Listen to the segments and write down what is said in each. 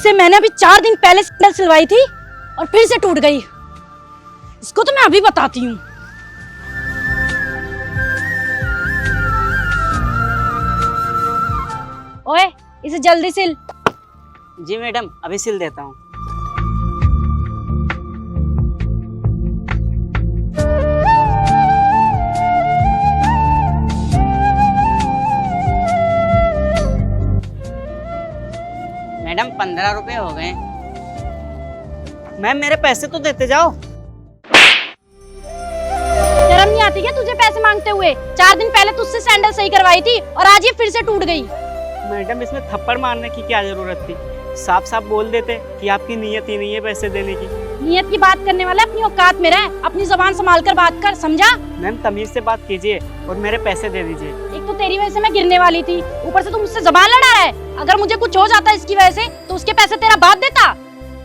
जिससे मैंने अभी 4 दिन पहले सैंडल सिलवाई थी और फिर से टूट गई। इसको तो मैं अभी बताती हूँ। ओए, इसे जल्दी सिल। जी मैडम, अभी सिल देता हूँ। मैडम 15 रुपए हो गए। मैम मेरे पैसे तो देते जाओ। शर्म नहीं आती क्या तुझे पैसे मांगते हुए? 4 दिन पहले तुझसे सैंडल सही करवाई थी और आज ये फिर से टूट गई। मैडम इसमें थप्पड़ मारने की क्या जरूरत थी? साफ साफ बोल देते कि आपकी नीयत ही नहीं है पैसे देने की। नियत की बात करने वाला अपनी औकात में रह, अपनी जुबान संभाल कर बात कर, समझा? मैम तमीज से बात कीजिए और मेरे पैसे दे दीजिए। एक तो तेरी वजह से मैं गिरने वाली थी, ऊपर से तू मुझसे जुबान लड़ा रहा है। अगर मुझे कुछ हो जाता इसकी वजह से तो उसके पैसे तेरा बाप देता।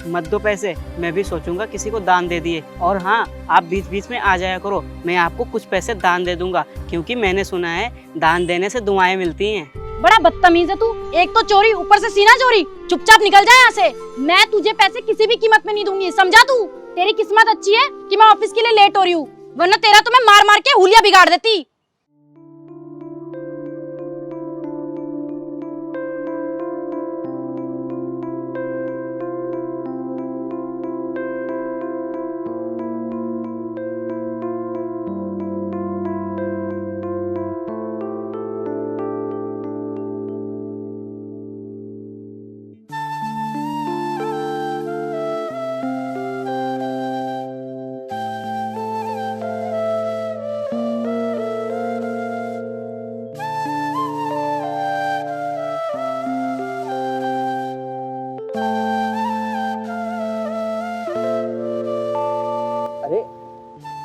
मत दो पैसे, मैं भी सोचूंगा किसी को दान दे दिए। और हाँ, आप बीच बीच में आ जाया करो, मैं आपको कुछ पैसे दान दे दूंगा, क्योंकि मैंने सुना है दान देने से दुआएं मिलती हैं। बड़ा बदतमीज है तू, एक तो चोरी ऊपर से सीना चोरी। चुपचाप निकल जा यहाँ से, मैं तुझे पैसे किसी भी कीमत में नहीं दूंगी, समझा तू? तेरी किस्मत अच्छी है कि मैं ऑफिस के लिए लेट हो रही हूँ, वरना तेरा तो मैं मार मार के हुलिया बिगाड़ देती।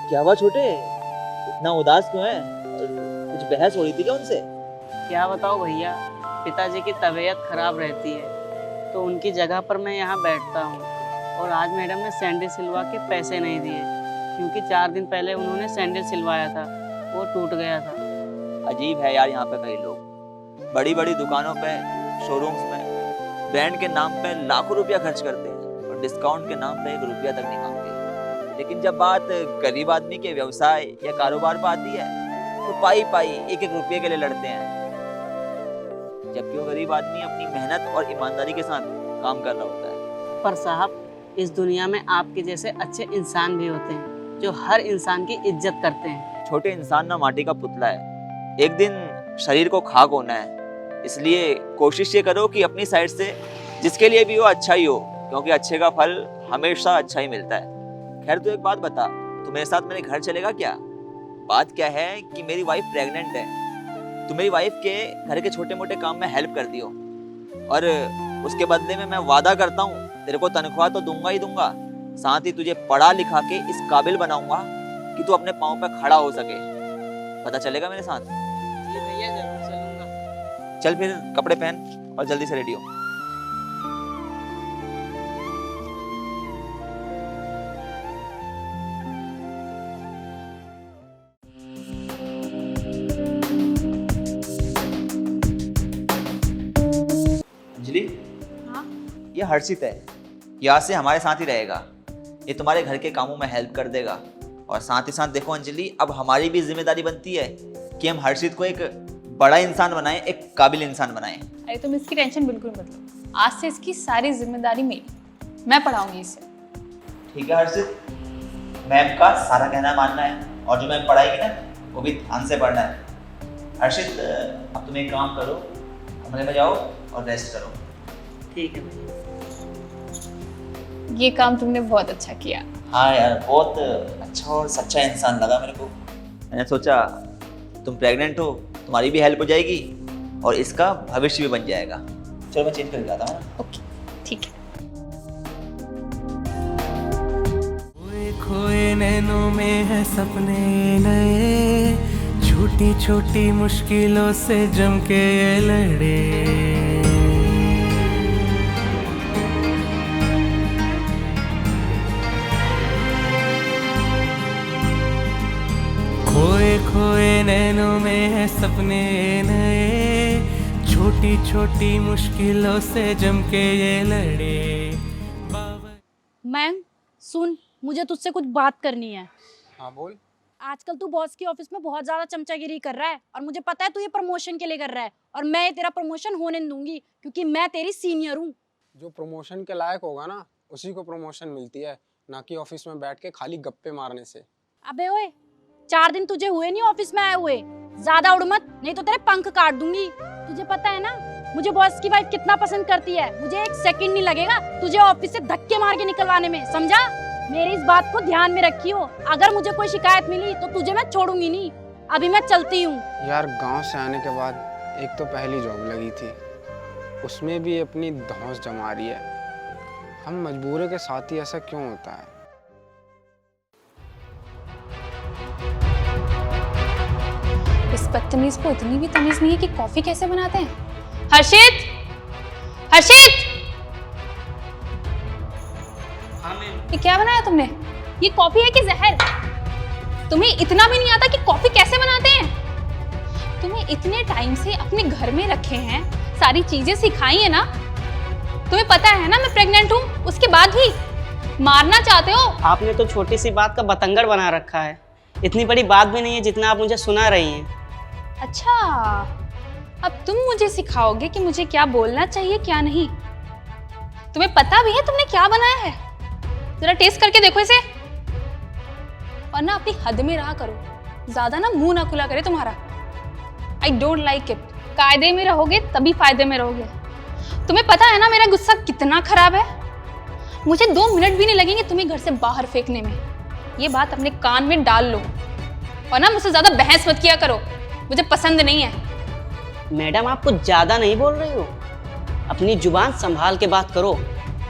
क्या हुआ छोटे, इतना उदास क्यों है? कुछ बहस हो रही थी क्या उनसे? क्या बताओ भैया, पिताजी की तबीयत खराब रहती है तो उनकी जगह पर मैं यहाँ बैठता हूँ। और आज मैडम ने सैंडल सिलवा के पैसे नहीं दिए, क्योंकि 4 दिन पहले उन्होंने सैंडल सिलवाया था, वो टूट गया था। अजीब है यार, यहाँ पे कई लोग बड़ी बड़ी दुकानों पे, शोरूम्स में ब्रांड के नाम पे लाखों रुपया खर्च करते हैं और डिस्काउंट के नाम पे 1 रुपया तक नहीं मांगते। लेकिन जब बात गरीब आदमी के व्यवसाय या कारोबार पर आती है तो पाई पाई 1-1 रुपये के लिए लड़ते हैं, जबकि वो गरीब आदमी अपनी मेहनत और ईमानदारी के साथ काम कर रहा होता है। पर साहब, इस दुनिया में आपके जैसे अच्छे इंसान भी होते हैं जो हर इंसान की इज्जत करते हैं। छोटे इंसान ना माटी का पुतला है, एक दिन शरीर को खाक होना है। इसलिए कोशिश ये करो कि अपनी साइड से जिसके लिए भी हो अच्छा ही हो, क्योंकि अच्छे का फल हमेशा अच्छा ही मिलता है। खैर तू एक बात बता, तू मेरे साथ मेरे घर चलेगा क्या? बात क्या है कि मेरी वाइफ प्रेग्नेंट है, तू मेरी वाइफ के घर के छोटे मोटे काम में हेल्प कर दियो, और उसके बदले में मैं वादा करता हूँ तेरे को तनख्वाह तो दूंगा ही दूंगा, साथ ही तुझे पढ़ा लिखा के इस काबिल बनाऊंगा कि तू अपने पाँव पे खड़ा हो सके। पता चलेगा मेरे साथ? जी भैया, जरूर चलूंगा। चल फिर कपड़े पहन और जल्दी से रेडी हो। अंजलि, हाँ? ये हर्षित है, यहाँ से हमारे साथ ही रहेगा। ये तुम्हारे घर के कामों में हेल्प कर देगा, और साथ ही साथ देखो अंजलि, अब हमारी भी जिम्मेदारी बनती है कि हम हर्षित को एक बड़ा इंसान बनाएं, एक काबिल इंसान बनाएं। अरे तुम इसकी टेंशन बिल्कुल मत लो, आज से इसकी सारी जिम्मेदारी मेरी, मैं पढ़ाऊंगी इसे। ठीक है हर्षित, मैम का सारा कहना मानना है, और जो मैम पढ़ाएगी ना वो भी ध्यान से पढ़ना है। हर्षित, अब तुम एक काम करो, कमरे में जाओ और रेस्ट करो। ठीक है भैया। ये काम तुमने बहुत अच्छा किया। हाँ यार, बहुत अच्छा और सच्चा इंसान लगा मेरे को। मैंने सोचा तुम प्रेग्नेंट हो, तुम्हारी भी हेल्प हो जाएगी और इसका भविष्य भी बन जाएगा। चलो मैं चेंज करके आता हूँ। ओके, ठीक है। खोए नैनों में है सपने नए, छोटी छोटी मुश्किलों से जम के ये लड़े। खोए खोए नैनों में है सपने नए, छोटी छोटी मुश्किलों से जम के ये लड़े। मैम सुन, मुझे तुझसे कुछ बात करनी है। हाँ बोल। आजकल तू बॉस की ऑफिस में बहुत ज्यादा चमचागिरी कर रहा है और मुझे पता है तू ये प्रमोशन के लिए कर रहा है और मैं ये तेरा प्रमोशन होने नहीं दूंगी क्योंकि मैं तेरी सीनियर हूँ। जो प्रमोशन के लायक होगा ना उसी को प्रमोशन मिलती है, ना कि ऑफिस में बैठ के खाली गप्पे मारने से। अबे ओए, 4 दिन तुझे हुए नहीं ऑफिस में आए हुए, ज्यादा उड़ मत नहीं तो तेरे पंख काट दूंगी। तुझे पता है ना मुझे बॉस की वाइफ कितना पसंद करती है, मुझे 1 सेकंड नहीं लगेगा तुझे ऑफिस से धक्के मार के निकलवाने में, समझा? मेरी इस बात को ध्यान में रखियो, अगर मुझे कोई शिकायत मिली तो तुझे मैं छोड़ूंगी नहीं। अभी मैं चलती हूँ। यार गांव से आने के बाद एक तो पहली जॉब लगी थी, उसमें भी अपनी धौंस जमा रही है। हम मजबूरी के साथ ही ऐसा क्यों होता है? इस बदतमीज को इतनी भी तमीज नहीं है कि कॉफी कैसे बनाते हैं। हर्षित, हर्षित, हाँ मैम। ये क्या बनाया तुमने? ये कॉफी है कि जहर? तुम्हें इतना भी नहीं आता कि कॉफी कैसे बनाते हैं? तुम्हें इतने टाइम से अपने घर में रखे हैं, सारी चीजें सिखाई है ना? तुम्हें पता है ना मैं प्रेग्नेंट हूँ, उसके बाद भी मारना चाहते हो? आपने तो छोटी सी बात का बतंगड़ बना रखा है, इतनी बड़ी बात भी नहीं है जितना आप मुझे सुना रही हैं। अच्छा, अब तुम मुझे सिखाओगे कि मुझे क्या बोलना चाहिए क्या नहीं? तुम्हें पता भी है तुमने क्या बनाया है? जरा टेस्ट करके देखो इसे। और ना अपनी हद में रहा करो, ज्यादा ना मुंह ना खुला करे तुम्हारा। I don't like it. कायदे में रहोगे तभी फायदे में रहोगे। तुम्हें पता है ना मेरा गुस्सा कितना खराब है? मुझे 2 मिनट भी नहीं लगेंगे तुम्हें घर से बाहर फेंकने में। ये बात अपने कान में डाल लो और ना मुझसे ज्यादा बहस मत किया करो, मुझे पसंद नहीं है। मैडम आप कुछ ज्यादा नहीं बोल रही हो, अपनी जुबान संभाल के बात करो।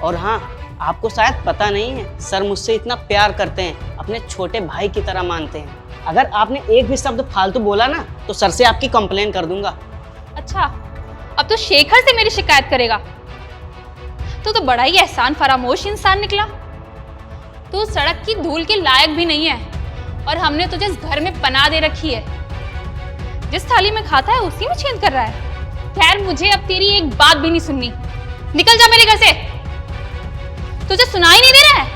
और हाँ, आपको शायद पता नहीं है सर मुझसे इतना प्यार करते हैं, अपने छोटे भाई की तरह मानते हैं। अगर आपने एक भी शब्द फालतू बोला ना तो सर से आपकी कंप्लेन कर दूंगा। अच्छा, अब तो शेखर से मेरी शिकायत करेगा? तू तो बड़ा ही एहसान फरामोश इंसान निकला। तू सड़क की धूल के लायक भी नहीं है और हमने तुझे इस घर में पनाह दे रखी है। जिस थाली में खाता है उसी में छेद कर रहा है। खैर, मुझे अब तेरी एक बात भी नहीं सुननी। निकल जा मेरे घर से। तुझे सुनाई नहीं दे रहा है?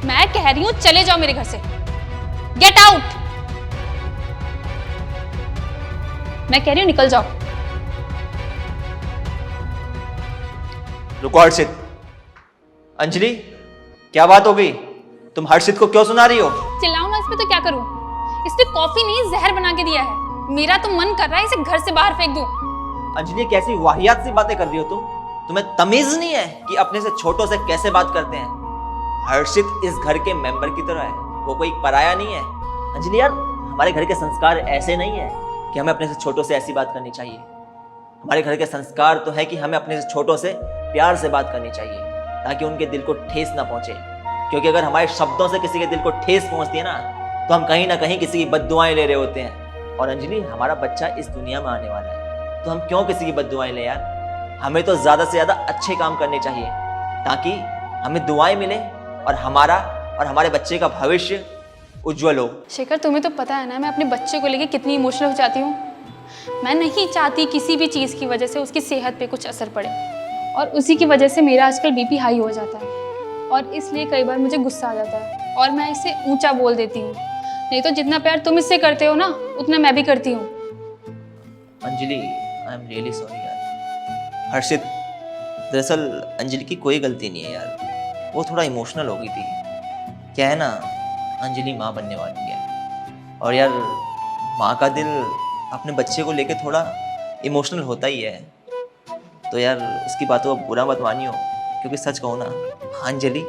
मैं कह रही हूं चले जाओ मेरे घर से। Get out. मैं कह रही हूं निकल जाओ। रुको हर्षित। अंजलि, क्या बात हो गई? तुम हर्षित को क्यों सुना रही हो? चिल्लाऊं ना इस पे तो क्या करूं? इसने कॉफी नहीं जहर बना के दिया है। मेरा तो मन कर रहा है इसे घर से बाहर फेंक दूं। अंजलि, कैसी वाहियात सी बातें कर रही हो तुम? तुम्हें तमीज नहीं है कि अपने से छोटों से कैसे बात करते हैं? हर्षित इस घर के मेंबर की तरह है, वो कोई पराया नहीं है। अंजलि यार, हमारे घर के संस्कार ऐसे नहीं है कि हमें अपने से छोटों से ऐसी बात करनी चाहिए। हमारे घर के संस्कार तो है कि हमें अपने से छोटों से प्यार से बात करनी चाहिए ताकि उनके दिल को ठेस ना पहुंचे। क्योंकि अगर हमारे शब्दों से किसी के दिल को ठेस पहुंचती है ना तो हम कहीं ना कहीं किसी की बद्दुआएं ले रहे होते हैं। और अंजलि, हमारा बच्चा इस दुनिया में आने वाला है तो हम क्यों किसी की बद्दुआएं ले यार? हमें तो ज्यादा से ज्यादा अच्छे काम करने चाहिए ताकि हमें दुआएं मिले और हमारा और हमारे बच्चे का भविष्य उज्जवल हो। शेखर, तुम्हें तो पता है ना मैं अपने बच्चे को लेके कितनी इमोशनल हो जाती हूँ। मैं नहीं चाहती किसी भी चीज़ की वजह से उसकी सेहत पे कुछ असर पड़े और उसी की वजह से मेरा आजकल बीपी हाई हो जाता है और इसलिए कई बार मुझे गुस्सा आ जाता है और मैं इसे ऊंचा बोल देती हूँ। नहीं तो जितना प्यार तुम इससे करते हो ना उतना मैं भी करती हूँ। Anjali, I am really sorry यार। हर्षित, दरअसल अंजलि की कोई गलती नहीं है यार, वो थोड़ा इमोशनल हो गई थी। क्या है ना, अंजलि माँ बनने वाली है और यार माँ का दिल अपने बच्चे को लेके थोड़ा इमोशनल होता ही है। तो यार उसकी बातों को बुरा मत मानियो, क्योंकि सच कहूँ ना, अंजलि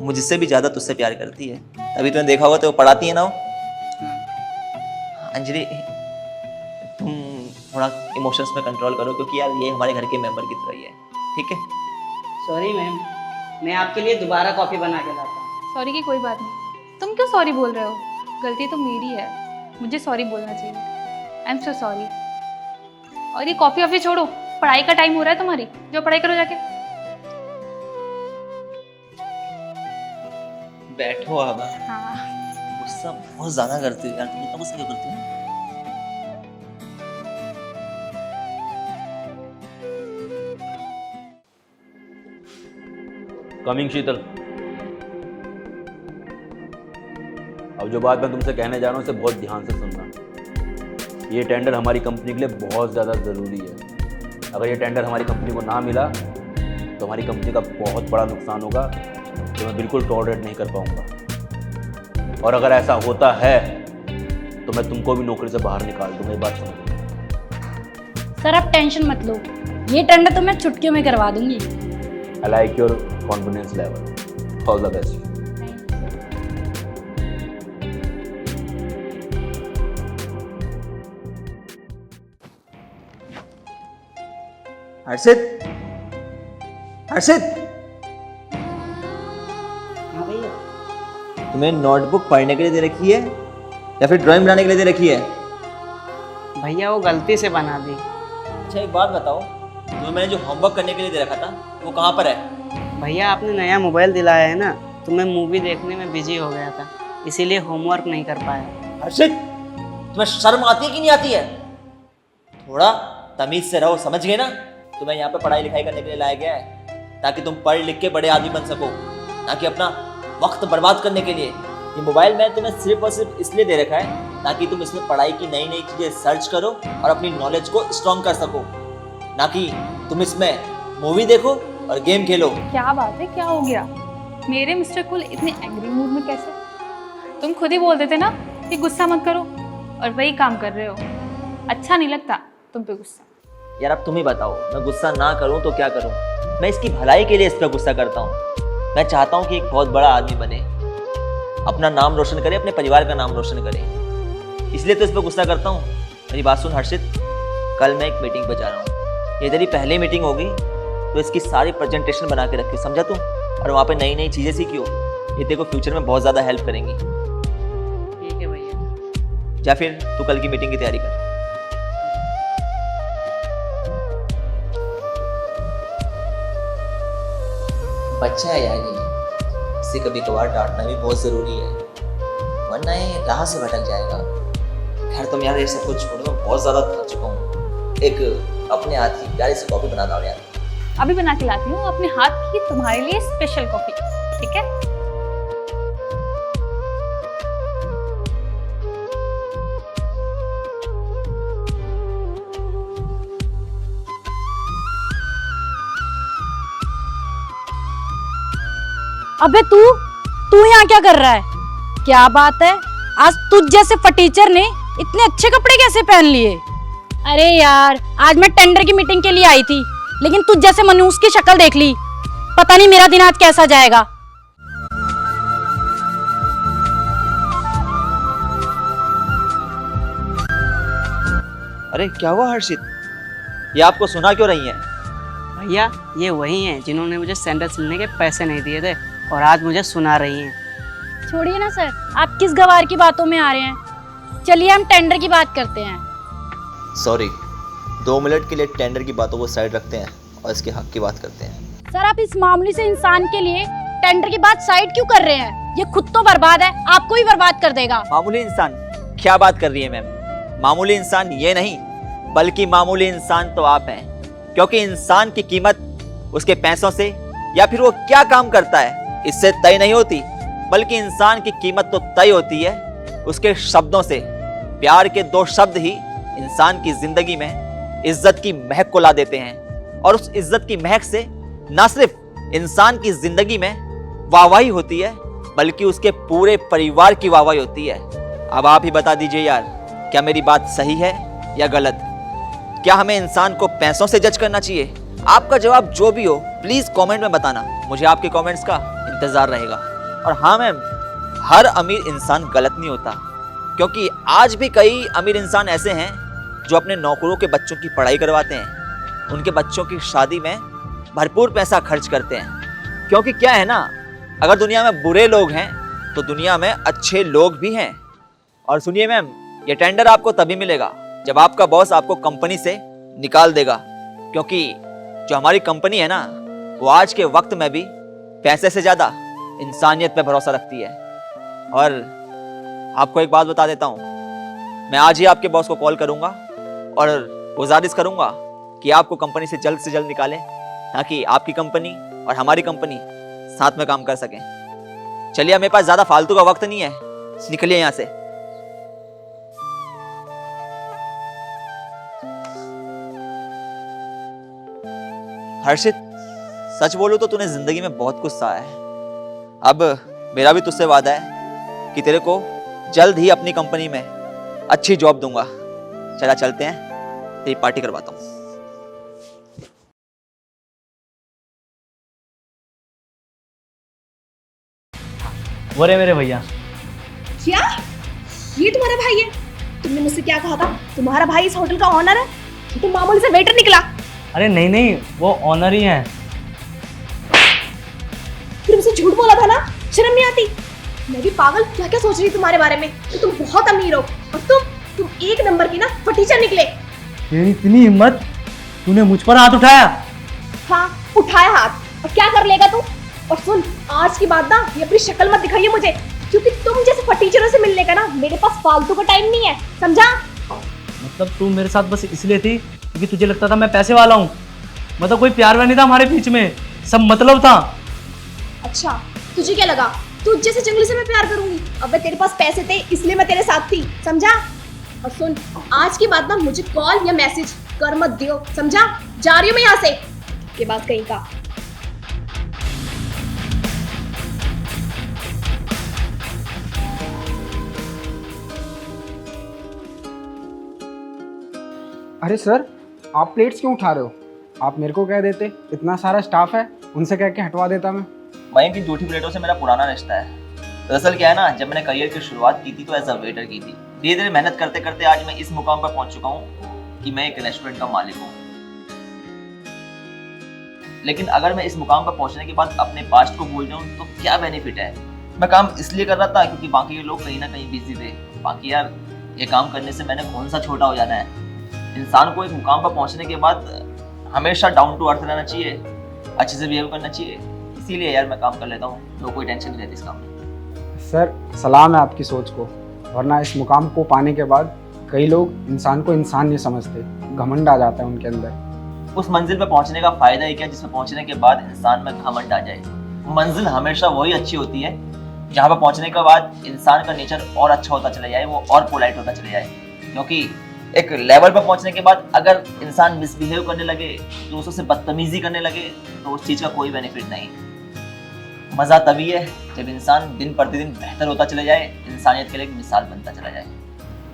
मुझसे भी ज़्यादा तुझसे प्यार करती है। तभी तुमने देखा होगा तो वो पढ़ाती है ना वो। अंजलि, तुम थोड़ा इमोशंस में कंट्रोल करो क्योंकि यार ये हमारे घर के मेंबर की तरह ही है, ठीक है? सॉरी मैम, मैं आपके लिए दोबारा कॉफ़ी बना के लाता हूँ। सॉरी की कोई बात नहीं। तुम क्यों सॉरी बोल रहे हो? गलती तो मेरी है, मुझे सॉरी बोलना चाहिए। I am so sorry. और ये कॉफ़ी वॉफ़ी छोड़ो, पढ़ाई का टाइम हो रहा है तुम्हारी, जो पढ़ाई करो जाके। बैठो अब। हाँ, गुस्सा बहुत ज़्यादा करती हो यार, तुम इतना गुस्सा क्यों करती हो? कमिंग शीतल। अब जो बात मैं तुमसे कहने जा रहा हूँ उसे बहुत ध्यान से सुनना। ये टेंडर हमारी कंपनी के लिए बहुत ज़्यादा ज़रूरी है। अगर ये टेंडर हमारी कंपनी को ना मिला तो हमारी कंपनी का बहुत बड़ा नुकसान होगा जो मैं बिल्कुल टॉलरेट नहीं कर पाऊँगा। और अगर ऐसा होता है तो मैं तुमको भी नौकरी से बाहर निकाल दूंगा। ये बात समझ। सर आप टेंशन मत लो, ये टेंडर तो मैं चुटकियों में करवा दूंगी। I like your confidence level. All the best. Harshit, Harshit, हाँ भैया। तुम्हें नोटबुक पढ़ने के लिए दे रखी है या फिर ड्राइंग बनाने के लिए दे रखी है? भैया वो गलती से बना दी। अच्छा एक बात बताओ, तुम्हें मैंने जो होमवर्क करने के लिए दे रखा था वो कहाँ पर है? भैया आपने नया मोबाइल दिलाया है ना, तो मैं मूवी देखने में बिजी हो गया था, इसीलिए होमवर्क नहीं कर पाया। हर्षित, तुम्हें शर्म आती है कि नहीं आती है? थोड़ा तमीज से रहो, समझ गए ना? तुम्हें यहाँ पे पढ़ाई लिखाई करने के लिए लाया गया है ताकि तुम पढ़ लिख के बड़े आदमी बन सको, ना कि अपना वक्त बर्बाद करने के लिए। ये मोबाइल मैंने तुम्हें सिर्फ और सिर्फ इसलिए दे रखा है ताकि तुम इसमें पढ़ाई की नई नई चीजें सर्च करो और अपनी नॉलेज को स्ट्रॉन्ग कर सको, ना कि तुम इसमें मूवी देखो और गेम खेलो। क्या बात है, क्या हो गया? मेरे मिस्टर कुल इतने एंग्री मूड में कैसे? तुम खुद ही बोल देते ना कि गुस्सा मत करो, और वही काम कर रहे हो। अच्छा नहीं लगता तुम पे गुस्सा। यार अब तुम ही बताओ, मैं गुस्सा ना करूं तो क्या करूं? मैं इसकी भलाई के लिए इस पर गुस्सा करता हूं। मैं चाहता हूं कि एक बहुत बड़ा आदमी बने, अपना नाम रोशन करे, अपने परिवार का नाम रोशन करे, इसलिए तो इस पर गुस्सा करता हूं। मेरी बात सुन हर्षित, कल मैं एक मीटिंग पर जा रहा हूँ। ये तेरी पहली मीटिंग होगी तो इसकी सारी प्रेजेंटेशन बना के रखी, समझा तू? और वहाँ पे नई नई चीज़ें सीखी हो, ये तेरे को फ्यूचर में बहुत ज़्यादा हेल्प करेंगी। ठीक है भैया। या फिर तू कल की मीटिंग की तैयारी कर। बच्चा है यार ये, इसे कभी कभार डांटना भी बहुत ज़रूरी है, वरना ये राह से भटक जाएगा। खैर तुम यार ये सब कुछ छोड़ो, मैं बहुत ज़्यादा थक चुका हूँ। एक अपने हाथ की प्यारी सी कॉफ़ी बना दो यार। अभी बना के लाती हूँ अपने हाथ की तुम्हारे लिए स्पेशल कॉफी, ठीक है? अबे तू यहाँ क्या कर रहा है? क्या बात है, आज तुझ जैसे फटीचर ने इतने अच्छे कपड़े कैसे पहन लिए? अरे यार, आज मैं टेंडर की मीटिंग के लिए आई थी, लेकिन तुझ जैसे मनूस की शक्ल देख ली। पता नहीं मेरा दिन आज कैसा जाएगा। अरे क्या हुआ हर्षित, ये आपको सुना क्यों रही हैं? भैया ये वही हैं जिन्होंने मुझे सैंडल सिलने के पैसे नहीं दिए थे और आज मुझे सुना रही हैं। छोड़िए ना सर, आप किस गवार की बातों में आ रहे हैं? चलिए हम टेंडर की बात करते हैं। सॉरी, 2 मिनट के लिए टेंडर की बातों को साइड रखते हैं और इसके हक की बात करते हैं। सर आप इस मामूली से इंसान के लिए टेंडर की बात साइड क्यों कर रहे हैं? ये खुद तो बर्बाद है, आपको भी बर्बाद कर देगा। मामूली इंसान? क्या बात कर रही है मैम? मामूली इंसान ये नहीं, बल्कि मामूली इंसान तो आप हैं, क्योंकि इंसान की कीमत उसके पैसों से या फिर वो क्या काम करता है इससे तय नहीं होती, बल्कि इंसान की कीमत तो तय होती है उसके शब्दों से। प्यार के 2 शब्द ही इंसान की जिंदगी में इज्जत की महक को ला देते हैं, और उस इज्जत की महक से न सिर्फ इंसान की जिंदगी में वाहवाही होती है, बल्कि उसके पूरे परिवार की वाहवाही होती है। अब आप ही बता दीजिए यार, क्या मेरी बात सही है या गलत? क्या हमें इंसान को पैसों से जज करना चाहिए? आपका जवाब जो भी हो प्लीज कमेंट में बताना, मुझे आपके कमेंट्स का इंतजार रहेगा। और हाँ मैम, हर अमीर इंसान गलत नहीं होता, क्योंकि आज भी कई अमीर इंसान ऐसे हैं जो अपने नौकरों के बच्चों की पढ़ाई करवाते हैं, उनके बच्चों की शादी में भरपूर पैसा खर्च करते हैं। क्योंकि क्या है ना, अगर दुनिया में बुरे लोग हैं तो दुनिया में अच्छे लोग भी हैं। और सुनिए मैम, ये टेंडर आपको तभी मिलेगा जब आपका बॉस आपको कंपनी से निकाल देगा, क्योंकि जो हमारी कंपनी है ना, वो आज के वक्त में भी पैसे से ज़्यादा इंसानियत पे भरोसा रखती है। और आपको एक बात बता देता हूँ, मैं आज ही आपके बॉस को कॉल करूँगा और गुजारिश करूँगा कि आपको कंपनी से जल्द निकालें, ताकि आपकी कंपनी और हमारी कंपनी साथ में काम कर सकें। चलिए, मेरे पास ज्यादा फालतू का वक्त नहीं है, निकलिए यहाँ से। हर्षित, सच बोलूं तो तूने जिंदगी में बहुत कुछ सहा है। अब मेरा भी तुझसे वादा है कि तेरे को जल्द ही अपनी कंपनी में अच्छी जॉब दूंगा। चला चलते हैं, तेरी पार्टी करवाता हूँ। वो रे मेरे भैया। क्या ये तुम्हारा भाई है? तुमने मुझसे क्या कहा था? तुम्हारा भाई इस होटल का ऑनर है? तुम मामूली से वेटर निकला। अरे नहीं नहीं, वो ऑनर ही है। फिर मुझसे झूठ बोला था ना, शर्म नहीं आती? मैं भी पागल क्या क्या सोच रही तुम्हारे बारे में कि तुम बहुत अमीर हो, और तुम एक नंबर की ना फटीचर निकले। तेरी इतनी हिम्मत, तूने मुझ पर हाथ उठाया? हाँ, उठाया हाथ, और क्या कर लेगा तू? और सुन, आज की बात ना ये अपनी शक्ल मत दिखाइए मुझे, क्योंकि तुम जैसे फटीचरों से मिलने का ना मेरे पास फालतू का टाइम नहीं है, समझा? मतलब तू मेरे साथ बस इसलिए थी क्योंकि तुझे लगता था मैं पैसे वाला हूँ? मतलब कोई प्यार व्यार नहीं था हमारे बीच में, सब मतलब था। अच्छा, तुझे क्या लगा तुझ जैसे जंगली से मैं प्यार करूंगी? अब तेरे पास पैसे थे इसलिए मैं तेरे साथ थी, समझा? और सुन, आज की बात ना मुझे कॉल या मैसेज कर मत दियो, समझा? जा रही हूँ मैं यहाँ से। ये बात कहीं का। अरे सर, आप प्लेट्स क्यों उठा रहे हो? आप मेरे को कह देते, इतना सारा स्टाफ है, उनसे कह के हटवा देता मैं। मयंक, इन झूठी प्लेटों से मेरा पुराना रिश्ता है। दरअसल क्या है ना, जब मैंने करियर की शुरुआत की थी तो एज अ वेटर की थी। धीरे धीरे मेहनत करते करते आज मैं इस मुकाम पर पहुंच चुका हूँ कि मैं एक रेस्टोरेंट का मालिक हूँ। लेकिन अगर मैं इस मुकाम पर पहुंचने के बाद अपने पास्ट को भूल जाऊं तो क्या बेनिफिट है? मैं काम इसलिए कर रहा था क्योंकि बाकी के लोग कहीं ना कहीं बिजी थे। बाकी यार, ये काम करने से मैंने कौन सा छोटा हो जाना है? इंसान को एक मुकाम पर पहुंचने के बाद हमेशा डाउन टू अर्थ रहना चाहिए, अच्छे से बिहेव करना चाहिए। इसीलिए यार मैं काम कर लेता हूँ, तो कोई टेंशन नहीं रहती इस काम में। सर, सलाम है आपकी सोच को, वरना इस मुकाम को पाने के बाद कई लोग इंसान को इंसान नहीं समझते, घमंड आ जाता है उनके अंदर। उस मंजिल पे पहुंचने का फायदा ही क्या जिसमें पहुंचने के बाद इंसान में घमंड आ जाए। मंजिल हमेशा वही अच्छी होती है जहाँ पर पहुंचने के बाद इंसान का नेचर और अच्छा होता चला जाए, वो और पोलाइट होता चला जाए। क्योंकि एक लेवल पर पहुंचने के बाद अगर इंसान मिसबिहेव करने लगे, दूसरों से बदतमीजी करने लगे, तो उस चीज का कोई बेनिफिट नहीं। मजा तभी है जब इंसान दिन प्रतिदिन बेहतर होता चला जाए, इंसानियत के लिए एक मिसाल बनता चला जाए।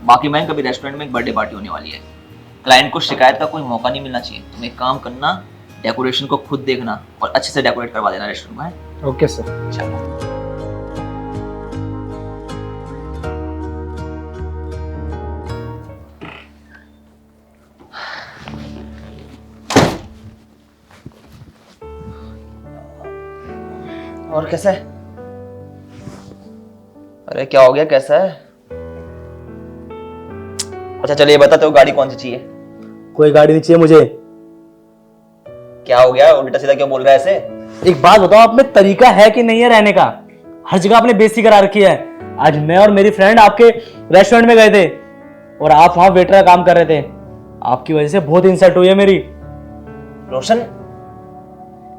बाकी मैं कभी रेस्टोरेंट में एक बर्थडे पार्टी होने वाली है, क्लाइंट को शिकायत का कोई मौका नहीं मिलना चाहिए। तुम एक काम करना, डेकोरेशन को खुद देखना और अच्छे से डेकोरेट करवा देना रेस्टोरेंट में। Okay sir. चलो। और कैसा है? अरे क्या हो गया, कैसा है? अच्छा चलिए बताते हो, गाड़ी कौन सी चाहिए? कोई गाड़ी नहीं चाहिए मुझे। क्या हो गया, उल्टा सीधा क्यों बोल रहा है ऐसे? एक बात बताओ, आप में तरीका है कि नहीं है रहने का? हर जगह आपने बेइज्जती करा रखी है। आज मैं और मेरी फ्रेंड आपके रेस्टोरेंट में गए थे और आप वहां वेटर का काम कर रहे थे। आपकी वजह से बहुत इंसल्ट हुई है मेरी। रोशन,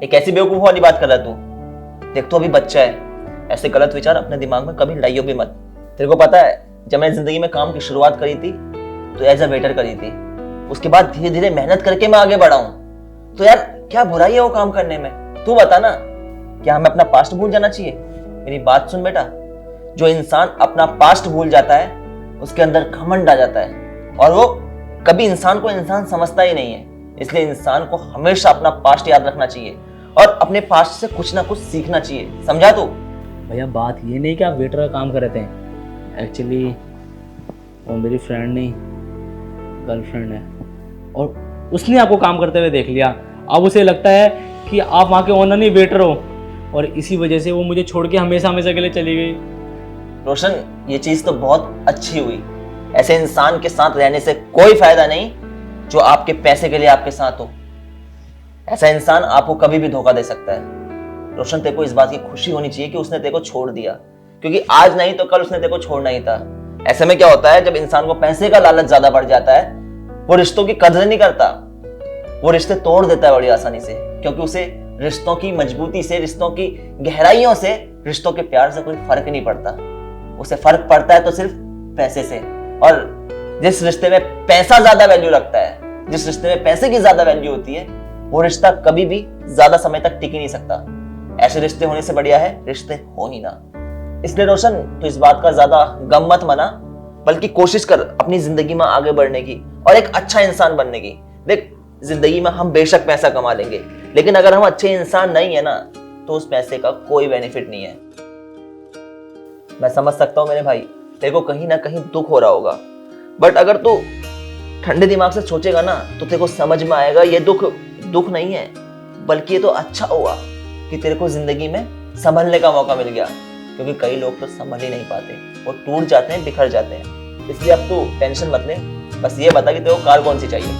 एक ऐसी बेवकूफ वाली बात कर रहा है तू? देख, तो अभी बच्चा है, ऐसे गलत विचार अपने दिमाग में कभी लाइयो भी मत। तेरे को पता है, जब मैंने जिंदगी में काम की शुरुआत करी थी तो एज अ वेटर करी थी। उसके बाद धीरे धीरे मेहनत करके मैं आगे बढ़ा हूं। तो यार क्या बुराई है वो काम करने में? तू बता ना, क्या हमें अपना पास्ट भूल जाना चाहिए? मेरी बात सुन बेटा, जो इंसान अपना पास्ट भूल जाता है उसके अंदर घमंड आ जाता है और वो कभी इंसान को इंसान समझता ही नहीं है। इसलिए इंसान को हमेशा अपना पास्ट याद रखना चाहिए और अपने पास्ट से कुछ ना कुछ सीखना चाहिए, समझा तू? भैया बात ये नहीं कि आप वेटर का काम कर रहे थे, एक्चुअली वो मेरी फ्रेंड नहीं गर्लफ्रेंड है और उसने आपको काम करते हुए देख लिया। अब उसे लगता है कि आप वहाँ के ओनर नहीं वेटर हो और इसी वजह से वो मुझे छोड़ के हमेशा हमेशा के लिए चली गई। रोशन, ये चीज तो बहुत अच्छी हुई। ऐसे इंसान के साथ रहने से कोई फायदा नहीं जो आपके पैसे के लिए आपके साथ हो। ऐसा इंसान आपको कभी भी धोखा दे सकता है। रोशन, तेरे को इस बात की खुशी होनी चाहिए कि उसने तेरे को छोड़ दिया, क्योंकि आज नहीं तो कल उसने तेरे को छोड़ना ही था। ऐसे में क्या होता है, जब इंसान को पैसे का लालच ज्यादा बढ़ जाता है, वो रिश्तों की कदर नहीं करता, वो रिश्ते तोड़ देता है बड़ी आसानी से, क्योंकि उसे रिश्तों की मजबूती से, रिश्तों की गहराइयों से, रिश्तों के प्यार से कोई फर्क नहीं पड़ता। उसे फर्क पड़ता है तो सिर्फ पैसे से। और जिस रिश्ते में पैसा ज्यादा वैल्यू रखता है, जिस रिश्ते में पैसे की ज्यादा वैल्यू होती है, वो रिश्ता कभी भी ज्यादा समय तक टिक ही नहीं सकता। ऐसे रिश्ते होने से बढ़िया है रिश्ते हो ही ना। इसलिए रोशन, तो इस बात का ज्यादा गम मत मना, बल्कि कोशिश कर अपनी जिंदगी में आगे बढ़ने की और एक अच्छा इंसान बनने की। देख, जिंदगी में हम बेशक पैसा कमा लेंगे, लेकिन अगर हम अच्छे इंसान नहीं है ना, तो उस पैसे का कोई बेनिफिट नहीं है। मैं समझ सकता हूँ मेरे भाई, तेरे को कहीं ना कहीं दुख हो रहा होगा, बट अगर तू ठंडे दिमाग से सोचेगा ना, तो तेरे को समझ में आएगा ये दुख नहीं है, बल्कि ये तो अच्छा हुआ कि तेरे को जिंदगी में संभलने का मौका मिल गया। क्योंकि कई लोग तो संभल ही नहीं पाते, वो टूट जाते हैं, बिखर जाते हैं। इसलिए अब तू टेंशन मत ले, बस ये बता कि तेरे को कार कौन सी चाहिए।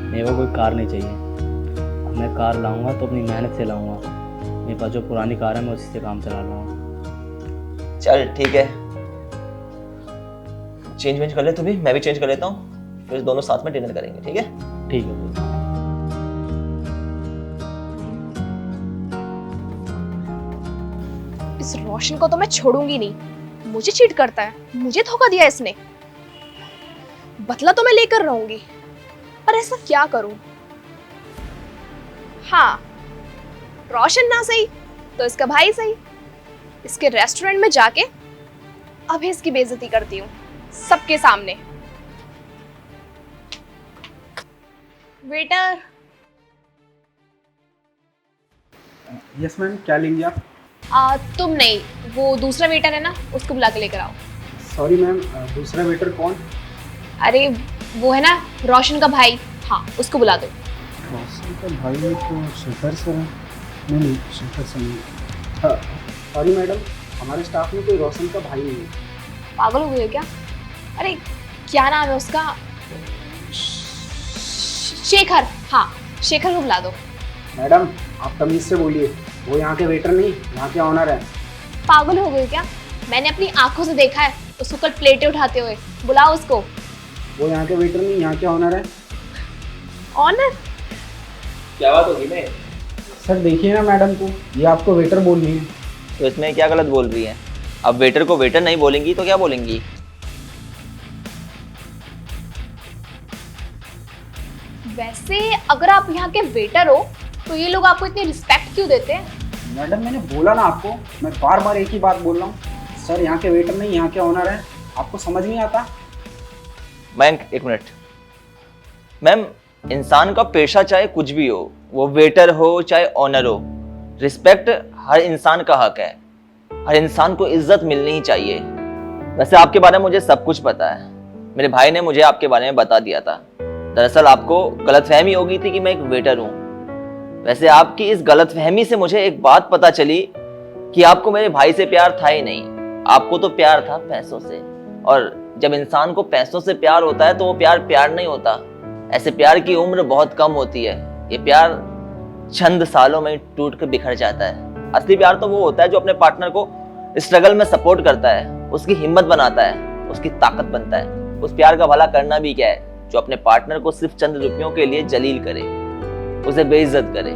मेरे को कोई कार नहीं चाहिए। अब मैं कार लाऊंगा तो अपनी मेहनत से लाऊंगा। मेरे पास जो पुरानी कार है मैं उसी से काम चला लूँगा। चल ठीक है, चेंज कर ले तू भी, मैं भी चेंज कर लेता हूँ, फिर दोनों साथ में डिनर करेंगे। ठीक है? ठीक है। इस रोशन को तो मैं छोड़ूंगी नहीं। मुझे चीट करता है, मुझे धोखा दिया इसने। बदला तो मैं लेकर रहूंगी, पर ऐसा क्या करूं? हाँ, रोशन ना सही तो इसका भाई सही। इसके रेस्टोरेंट में जाके अभी इसकी बेइज्जती करती हूँ सबके सामने। वेटर। यस मैम, क्या लेंगे आप? तुम नहीं, वो दूसरा वेटर है ना, उसको बुला के लेकर आओ। सॉरी मैम, दूसरा वेटर कौन? अरे वो है ना रोशन का भाई, हाँ उसको बुला दो। रोशन का भाई तो शेखर सर है। नहीं, शेखर सर नहीं। सॉरी मैडम, हमारे स्टाफ में कोई रोशन का भाई नहीं है। पागल हो गए हो क्या? अरे क्या नाम है उसका? शेखर, हाँ शेखर को बुला दो। मैडम, आप तमीज से बोलिए, वो यहाँ के वेटर नहीं, यहाँ के ऑनर है। पागल हो गए क्या? मैंने अपनी आंखों से देखा है उसको कल प्लेटें उठाते हुए। बुलाओ उसको। वो यहाँ के वेटर नहीं, यहाँ के ऑनर है। ऑनर? क्या बात होगी मैं? सर देखिए ना मैडम को, ये आपको वेटर बोल रही है। तो इसमें क्या गलत बोल रही है? अब वेटर को वेटर नहीं बोलेंगी तो क्या बोलेंगी? वैसे अगर आप यहाँ के वेटर हो तो ये लोग आपको इतनी रिस्पेक्ट क्यों देते हैं? मैडम मैंने बोला ना आपको, मैं बार बार एक ही बात बोल रहा हूँ, सर यहाँ के वेटर नहीं, यहाँ के ऑनर है। आपको समझ नहीं आता? मैम एक मिनट। मैम, इंसान का पेशा चाहे कुछ भी हो, वो वेटर हो चाहे ऑनर हो, रिस्पेक्ट हर इंसान का हक है। हर इंसान को इज्जत मिलनी ही चाहिए। वैसे आपके बारे में मुझे सब कुछ पता है, मेरे भाई ने मुझे आपके बारे में बता दिया था। दरअसल आपको गलतफहमी हो गई थी कि मैं एक वेटर हूँ। वैसे आपकी इस गलतफहमी से मुझे एक बात पता चली कि आपको मेरे भाई से प्यार था ही नहीं, आपको तो प्यार था पैसों से। और जब इंसान को पैसों से प्यार होता है तो वो प्यार नहीं होता। ऐसे प्यार की उम्र बहुत कम होती है। ये प्यार चंद सालों में टूट कर बिखर जाता है। असली प्यार तो वो होता है जो अपने पार्टनर को स्ट्रगल में सपोर्ट करता है, उसकी हिम्मत बनाता है, उसकी ताकत बनता है। उस प्यार का भला करना भी क्या है जो अपने पार्टनर को सिर्फ चंद रुपयों के लिए जलील करे, उसे बेइज्जत करे।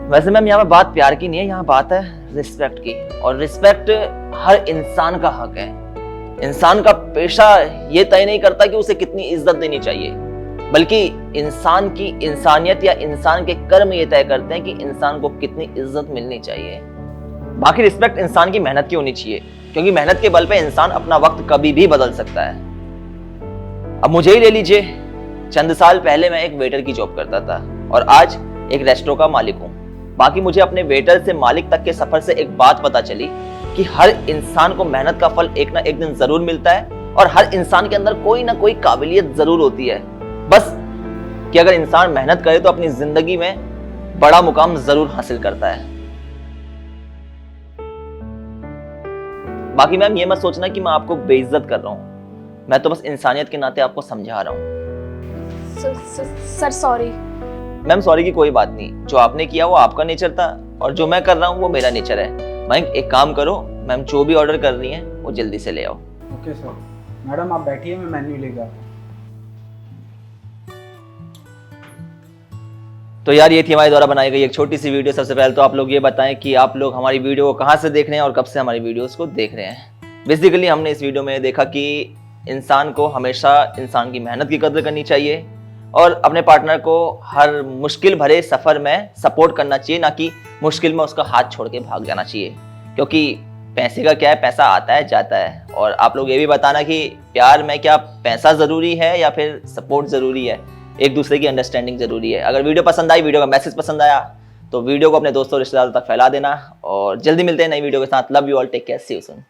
वैसे मैम यहाँ पे बात प्यार की नहीं है, यहाँ बात है रिस्पेक्ट की। और रिस्पेक्ट हर इंसान का हक है। इंसान का पेशा ये तय नहीं करता कि उसे कितनी इज्जत देनी चाहिए, बल्कि इंसान की इंसानियत या इंसान के कर्म ये तय करते हैं कि इंसान को कितनी इज्जत मिलनी चाहिए। बाकी रिस्पेक्ट इंसान की मेहनत की होनी चाहिए, क्योंकि मेहनत के बल पे इंसान अपना वक्त कभी भी बदल सकता है। अब मुझे ही ले लीजिए, चंद साल पहले मैं एक वेटर की जॉब करता था और आज एक रेस्टोरेंट का मालिक हूँ। बाकी मुझे अपने वेटर से मालिक तक के सफर से एक बात पता चली कि हर इंसान को मेहनत का फल एक ना एक दिन जरूर मिलता है और हर इंसान के अंदर कोई ना कोई काबिलियत जरूर होती है। बस कि अगर इंसान मेहनत करे तो अपनी जिंदगी में बड़ा मुकाम जरूर हासिल करता है। बाकी मैम ये मत सोचना कि मैं आपको बेइज्जत कर रहा हूँ, मैं तो बस इंसानियत के नाते आपको समझा रहा हूँ। Sir sorry. मैम सॉरी की कोई बात नहीं, जो आपने किया वो आपका नेचर था और जो मैं कर रहा हूँ वो मेरा नेचर है। मैम एक काम करो, मैम जो भी ऑर्डर कर रही है वो जल्दी से ले आओ। Okay sir. मैडम आप बैठिए, मैं मेन्यू लेकर आता हूँ। तो यार ये थी हमारे द्वारा बनाई गई एक छोटी सी वीडियो। सबसे पहले तो आप लोग ये बताएं कि आप लोग हमारी वीडियो को कहाँ से देख रहे हैं और कब से हमारी वीडियोस को देख रहे हैं। बेसिकली हमने इस वीडियो में देखा कि इंसान को हमेशा इंसान की मेहनत की कदर करनी चाहिए और अपने पार्टनर को हर मुश्किल भरे सफ़र में सपोर्ट करना चाहिए, ना कि मुश्किल में उसका हाथ छोड़ के भाग जाना चाहिए। क्योंकि पैसे का क्या है, पैसा आता है जाता है। और आप लोग ये भी बताना कि प्यार में क्या पैसा ज़रूरी है या फिर सपोर्ट ज़रूरी है, एक दूसरे की अंडरस्टैंडिंग ज़रूरी है। अगर वीडियो पसंद आई, वीडियो का मैसेज पसंद आया तो वीडियो को अपने दोस्तों रिश्तेदारों तक फैला देना। और जल्दी मिलते हैं नई वीडियो के साथ। Love you all, take care, see you soon.